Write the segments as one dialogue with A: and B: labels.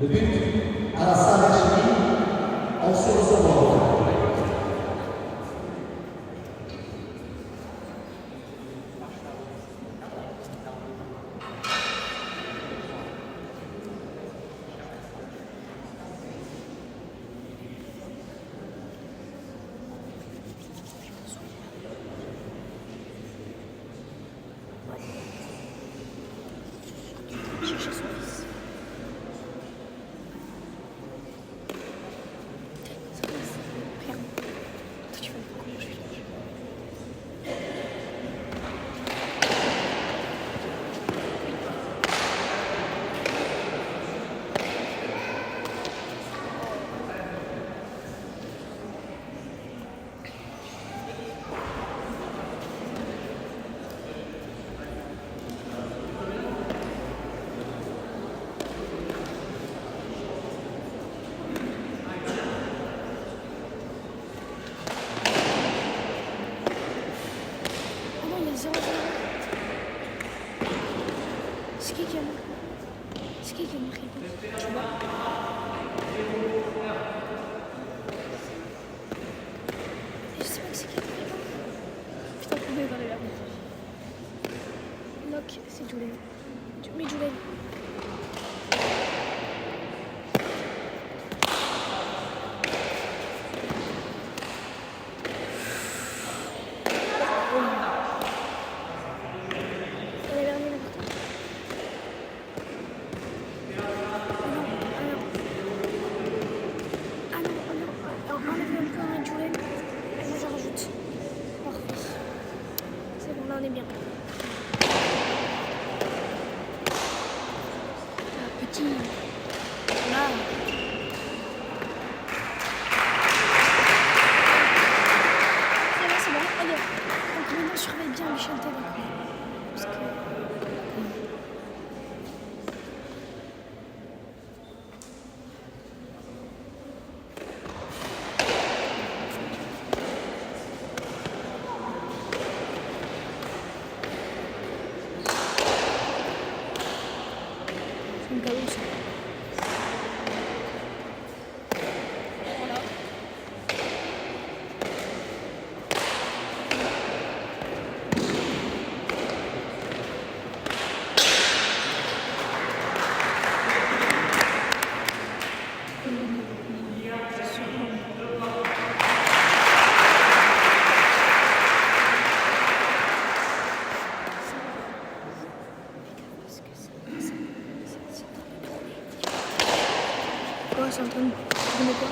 A: Le but à la Saint-Virginie, on se recevoir.
B: Chercher son fils. Regarde. Toi, tu vas voir comment je vais faire. Ah non, il y a 0-0. C'est qui a marqué? C'est qui a marqué? Tu vois? Je sais pas que c'est qui a marqué. Putain, combien il va aller là? Knock, c'est Julen. Mais Julen. On est bien. Ah, petit. Là. C'est bon. Allez. Donc maintenant, surveille bien Michel Telek. Parce que... Une cadeau, ça. Voilà. Quoi, c'est en train de donner quoi?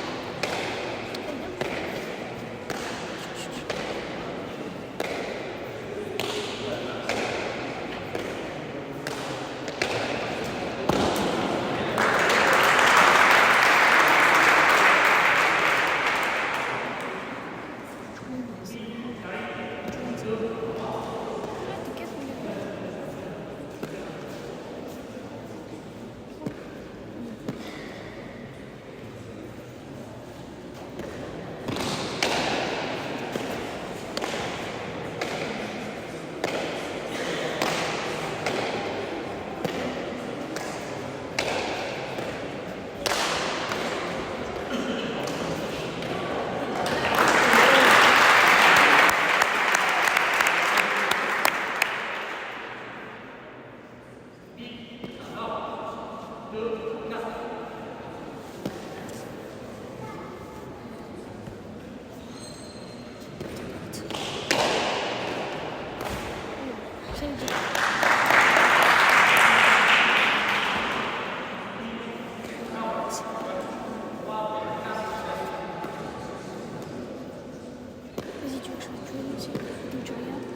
B: Vas-y, tu veux que je fasse jouer aussi? Donc tu regardes.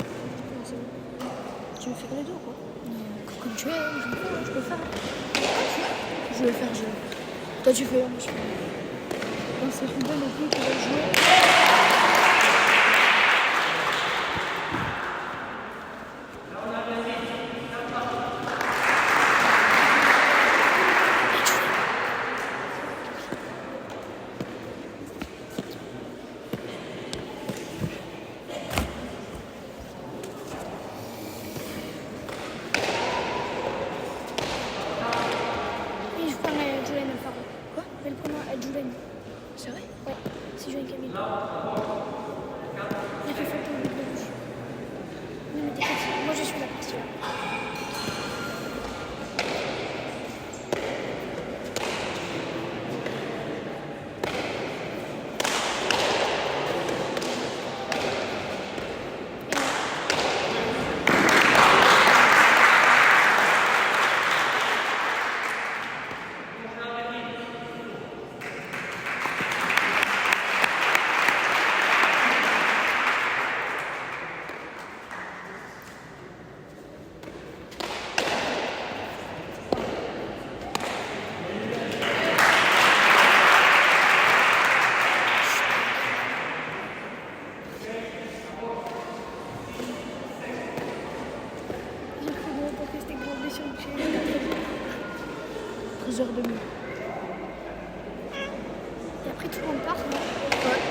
B: Non, c'est bon. Tu veux faire les deux, quoi? Comme tu veux, je peux faire. Je vais faire jouer. Toi, tu fais, moi, je fais. Non, c'est Ruben et puis qui va jouer. Et je prends Julen à 3h30. Et après tout le monde part, non? Ouais.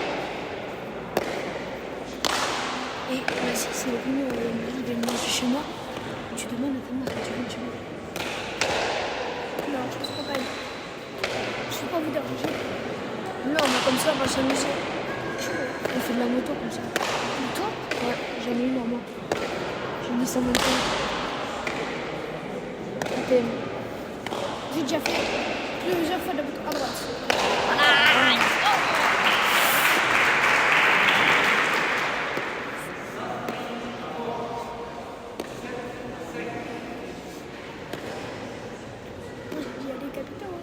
B: Et vas-y, c'est venu il vient de manger chez moi. Tu demandes à ta mère quand tu veux, tu veux. Non, je ne serai pas aller. Je ne vais pas vous déranger. Non, mais comme ça, on va s'amuser. On fait de la moto comme ça. Moto? Ouais, j'en ai une en moi. J'ai mis ça en même temps. J'ai déjà fait plusieurs fois de la moto à droite. Voilà. Il y a des capitaux.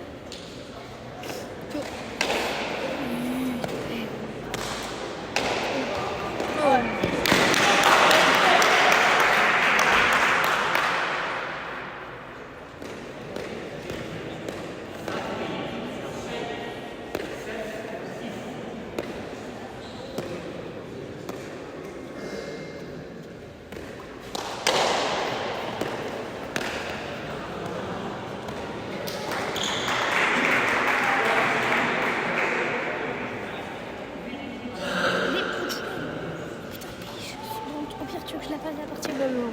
B: Tu veux que je l'appelle à partir de l'eau?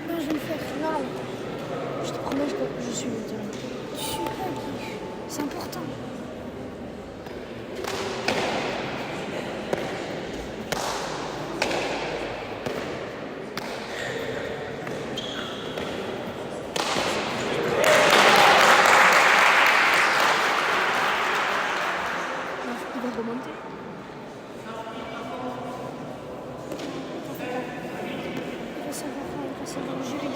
B: Non, je vais le faire. Non, je te promets, je suis le terrain. Je suis pas qui. C'est important. Il va remonter. Ça va le gérer.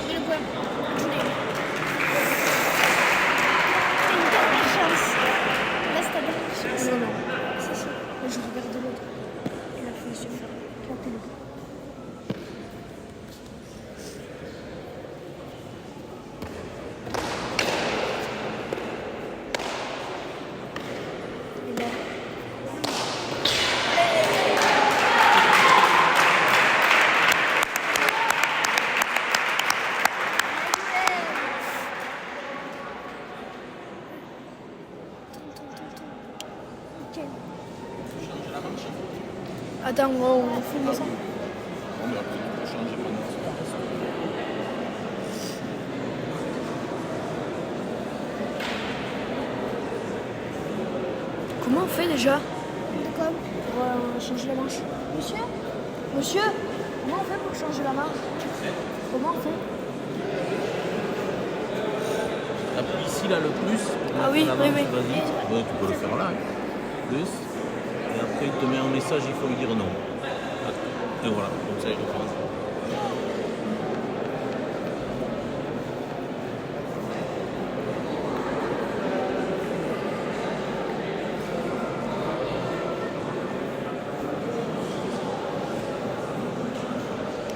B: Et le poème, je l'ai. T'as une dernière chance. Là, c'est ta dernière chance. Non, non. Si, si. Mais je regarde l'autre. Il a fait se faire claquer le dos. Attends, on filme ça.
C: On va changer mon expérience.
B: Comment on fait déjà? D'accord. Pour changer la marche. Monsieur? Monsieur? Comment on fait pour changer la marche? Comment on fait?
C: Appuie ici là le plus.
B: Ah oui, oui, oui.
C: Vas-y. Ouais, tu peux le faire là. Hein. Plus. Et après il te met un message, il faut lui dire non. Et voilà, comme ça il reprend.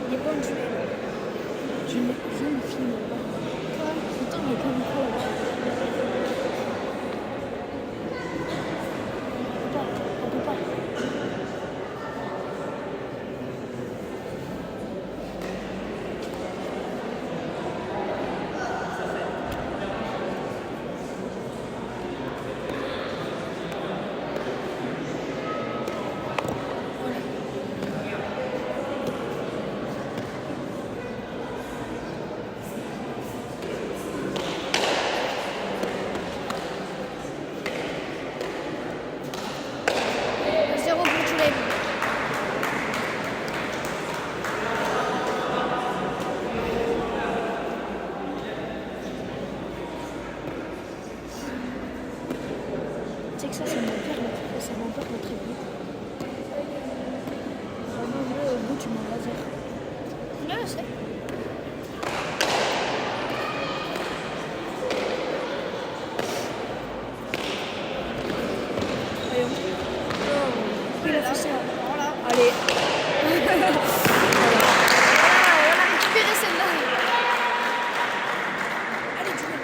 B: Il est bon de jouer. Je me filme pas. Pourtant, il est pas micro là. On peut pas. C'est que ça m'empire le trépied. Vraiment, là, au bout, tu m'en laser. Là, je sais. Allez, il a fait ça. Voilà. Allez. Voilà, on a récupéré celle-là. Allez, tu veux.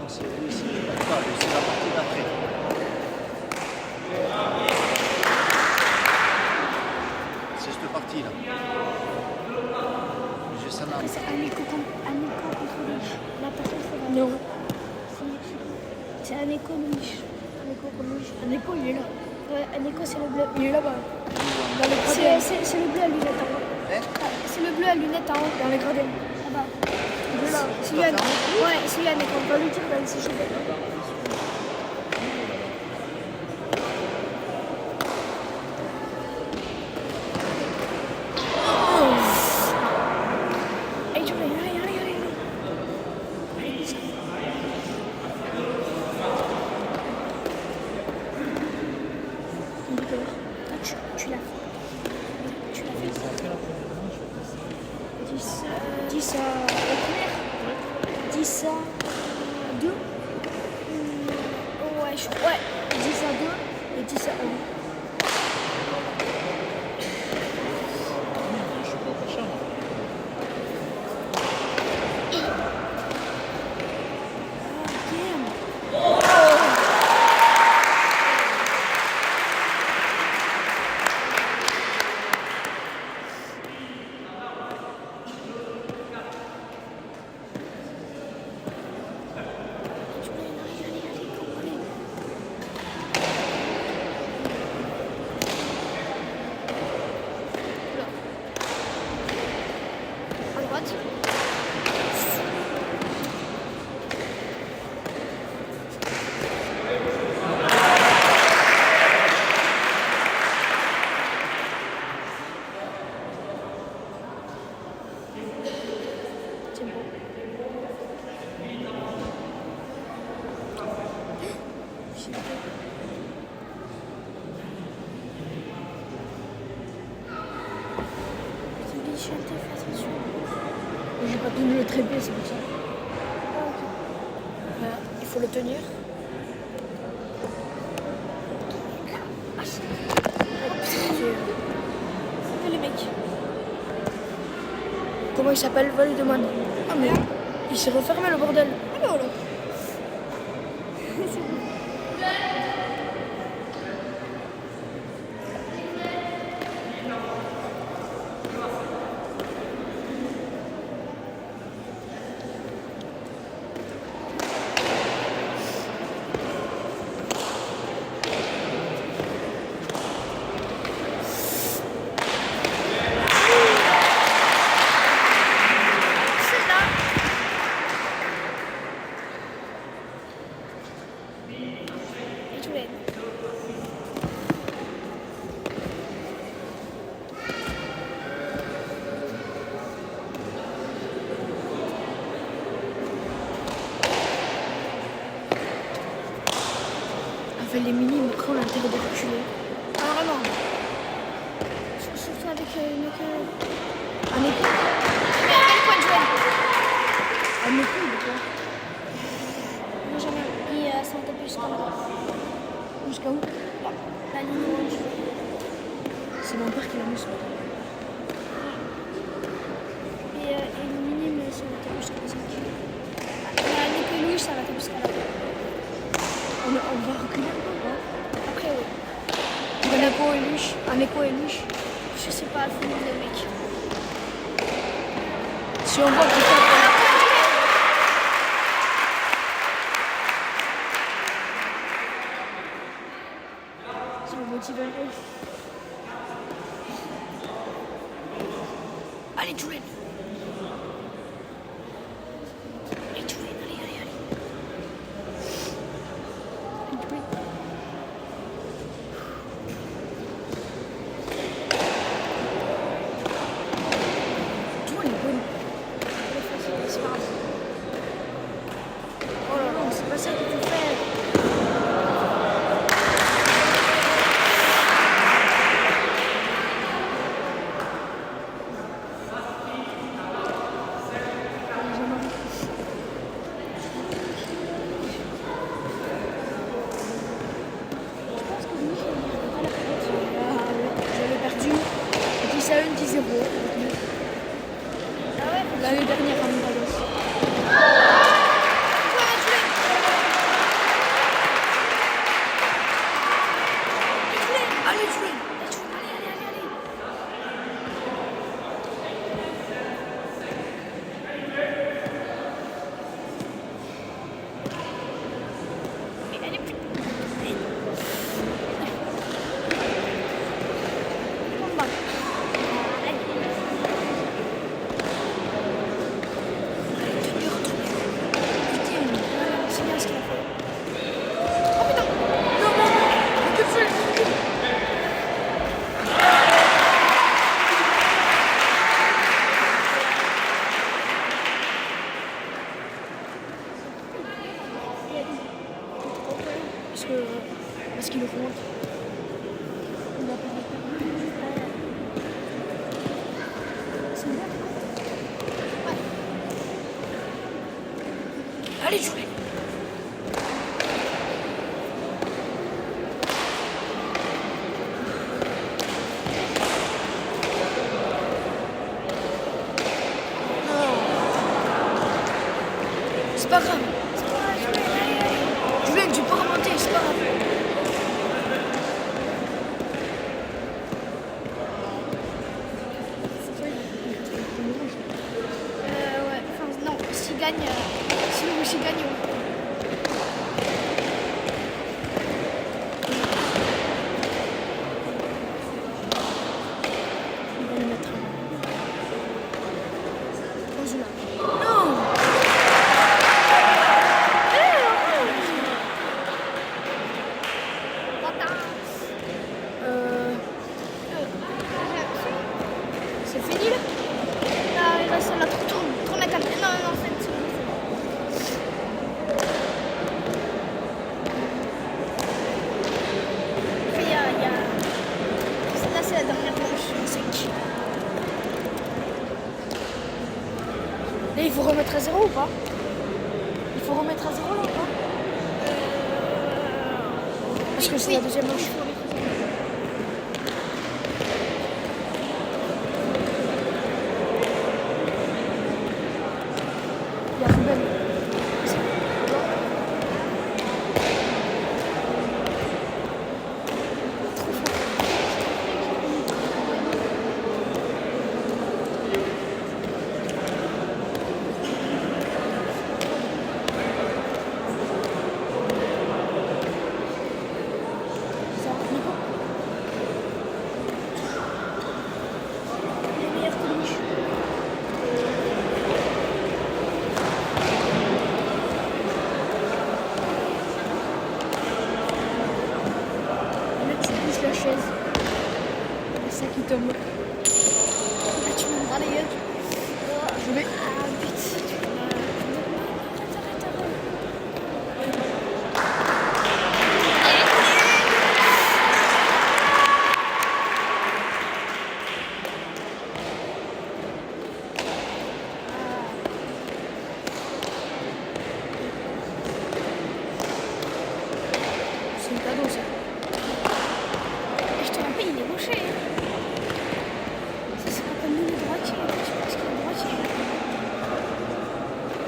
D: c'est la partie d'après. C'est cette partie-là. J'ai ça là.
B: Après, c'est Aneko contre Lich. La personne, c'est la.
E: Non.
B: C'est Aneko Lich.
E: Aneko contre Lich. Aneko, il est là.
B: Ouais, Aneko, c'est le bleu.
E: Il est là-bas. Dans les
B: C'est
E: gradins.
B: c'est le bleu à lunettes en haut.
D: Hein?
B: C'est le bleu à lunettes en haut.
E: Dans les gradins.
B: Là-bas.
E: Il est là.
B: C'est lui, Aneko. Ouais, c'est lui, Aneko. On va lui dire d'aller s'échauffer. Allez, Jules, allez. Allez, ça. Ah, tu l'as fait. Tu l'as fait. 10 à la première. 10 à 2. Ouais, 10 à 2 et 10 à 1.
C: Je suis pas au prochain, moi.
B: À droite. C'est bon. Fais attention.
E: J'ai pas tenu le trépied, c'est pour ça. Voilà, il faut le tenir.
B: Ah, les mecs.
E: Comment il s'appelle? Va lui demander. Ah mais il s'est refermé le bordel.
B: Ah ben voilà. C'est là. Et tu l'aides.
E: Avec les minimes, après on a intérêt de reculer.
B: Ah vraiment. Surtout avec une
E: Un écho.
B: quel point de duel.
E: Un écho, il est quoi?
B: Moi j'en ai un. Ça va taper jusqu'en là.
E: Jusqu'à où?
B: Là. La ligne rouge.
E: C'est mon père qui l'a mis ce matin.
B: Et le minime, ça va taper jusqu'à la 5. Avec le Louis, ça va taper jusqu'à là.
E: On va reculer un peu, quoi.
B: Après, oui.
E: Un écho et luche. Un écho et luche.
B: Je sais pas, faut nous le mec.
E: Si on voit qu'il fait.
B: Ça me motive un peu. Allez, Julian. Allez, Julian, allez. Allez, Julian.
E: Toi, il est bonne.
B: C'est pas grave. Oh là là, c'est pas ça qu'il faut faire. Parce qu'il le compte. Il a pas de c'est bien. Ouais. Allez, Jules. C'est pas grave. Julien, tu peux remonter, c'est pas grave.
E: Ouais, enfin non, s'il gagne, si le Russie gagne, ouais.
B: On va le mettre dans une arme. Non! C'est fini là?
E: Là, il reste la tourne la caméra. Non, non, c'est bon. Après, il y a... Là, c'est la dernière manche, c'est qui?
B: Là, il faut remettre à zéro ou pas? Il faut remettre à zéro là ou pas? Parce que c'est la deuxième manche. Il y a Ruben. Ça va, Nico?
E: Les meilleurs comiches.
B: Le mec, tu bouges la chaise. C'est ça qui tombe.
E: Ah, tu me bras les gars.
B: Je vais.
E: Ah, vite.
B: C'est un cadeau ça.
E: Je te rappelle, il est gaucher. Ça, c'est pas comme nous, les droitiers. Je pense qu'il est droitier.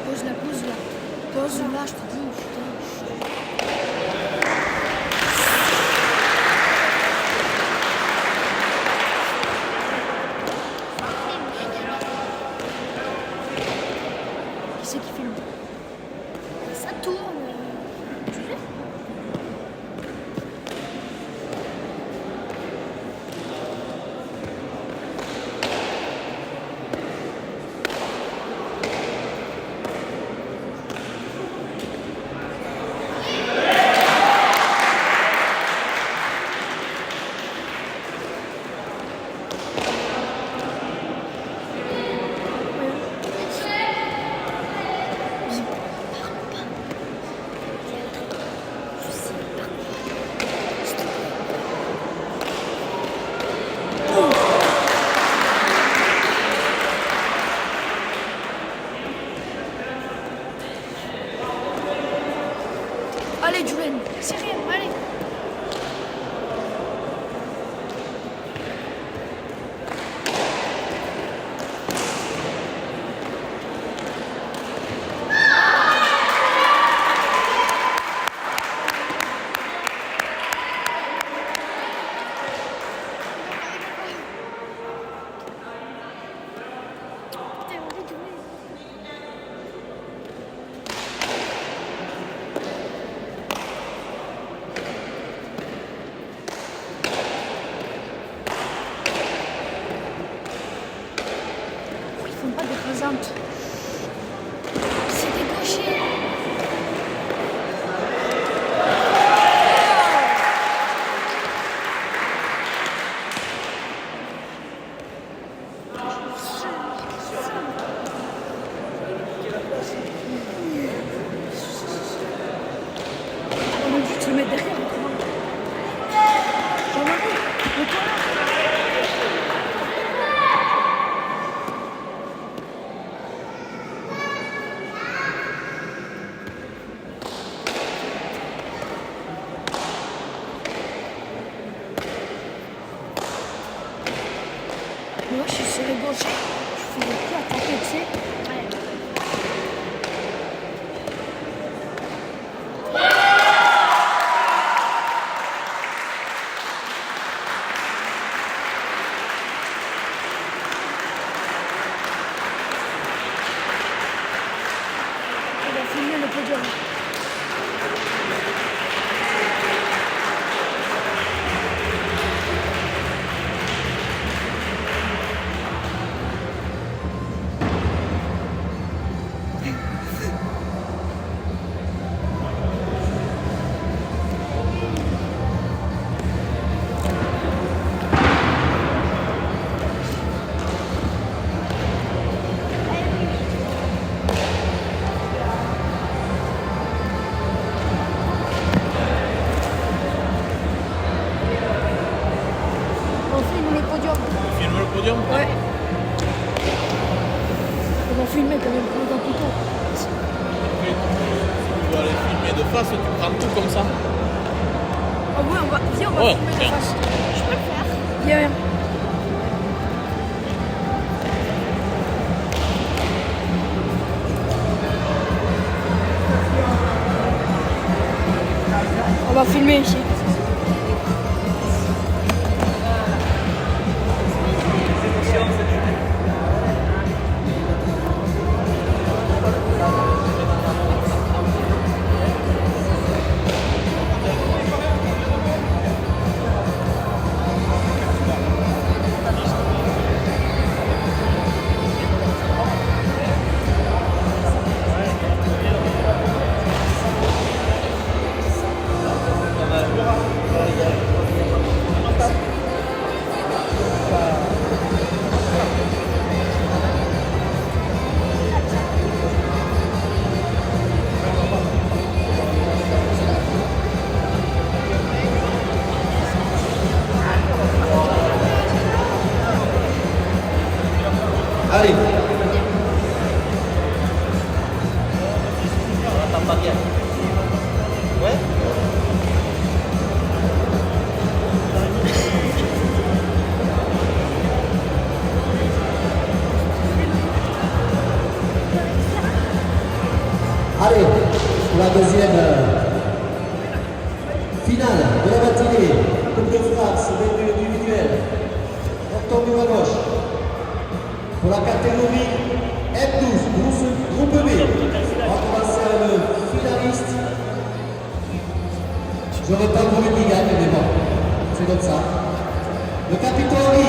B: Pose la pose là. Pose là, je te dis. Putain. Qui c'est qui filme?
E: Ça tourne. Tu sais?
B: Allez, Julen.
E: C'est rien, allez. Putain, on va jouer.
B: marcher, je faisais plus attaquer, tu sais.
E: Ouais.
B: On va filmer le podium. On filme le podium.
C: Tu filmes le podium?
B: Ouais. On va filmer quand même pour le capitaux.
C: Après, si tu veux aller filmer de face, tu prends tout comme ça.
B: Ah ouais, viens, on va
C: Ouais,
B: filmer de
C: viens.
B: face.
E: Je peux le faire.
B: Viens. On va filmer ici.
A: Allez.
D: T'as pas bien. Ouais.
A: Allez, pour la deuxième finale de la matinée, Coupe de France, début individuel, rectangle à gauche. Pour la catégorie F12, groupe B, on va commencer avec le finaliste. J'aurais pas voulu qu'il gagne, mais bon, c'est comme ça. Le capitaine Henri,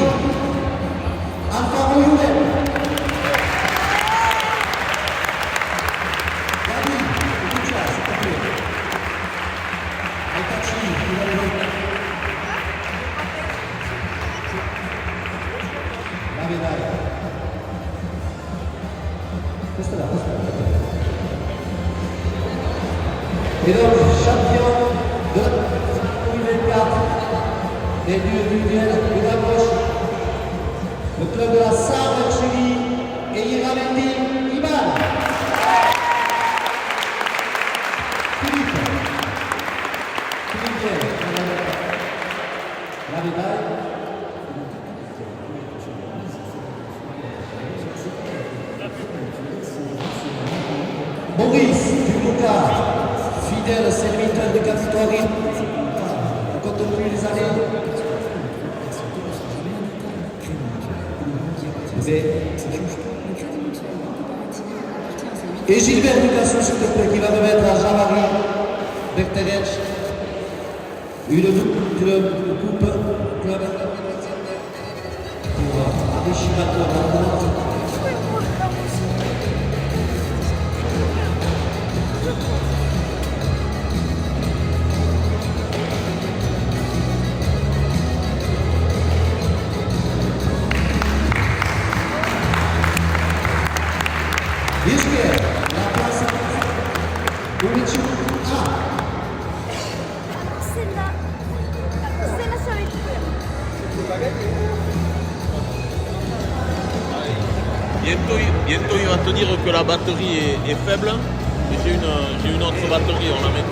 A: Alvaro Younet. Gabi, écoute ça, s'il te plaît. Altachi, il va le mettre. La médaille. Questa là. Et donc, champion de la 2024 et du duel de la gauche, le club de la Sarre-Chili et Iramendi Iman. Philippe, la médaille. Maurice Duboca, fidèle serviteur de Capitorie, on compte plus les années. Et Gilbert Ducassou, s'il te plaît, qui va me mettre à Jean-Marie Berterech, une coupe club pour enrichissement. La place Ulicu A.
E: Celle-là. Celle-là, ça va être super.
C: Bientôt, il va te dire que la batterie est faible. Et j'ai une autre batterie, on la mettra.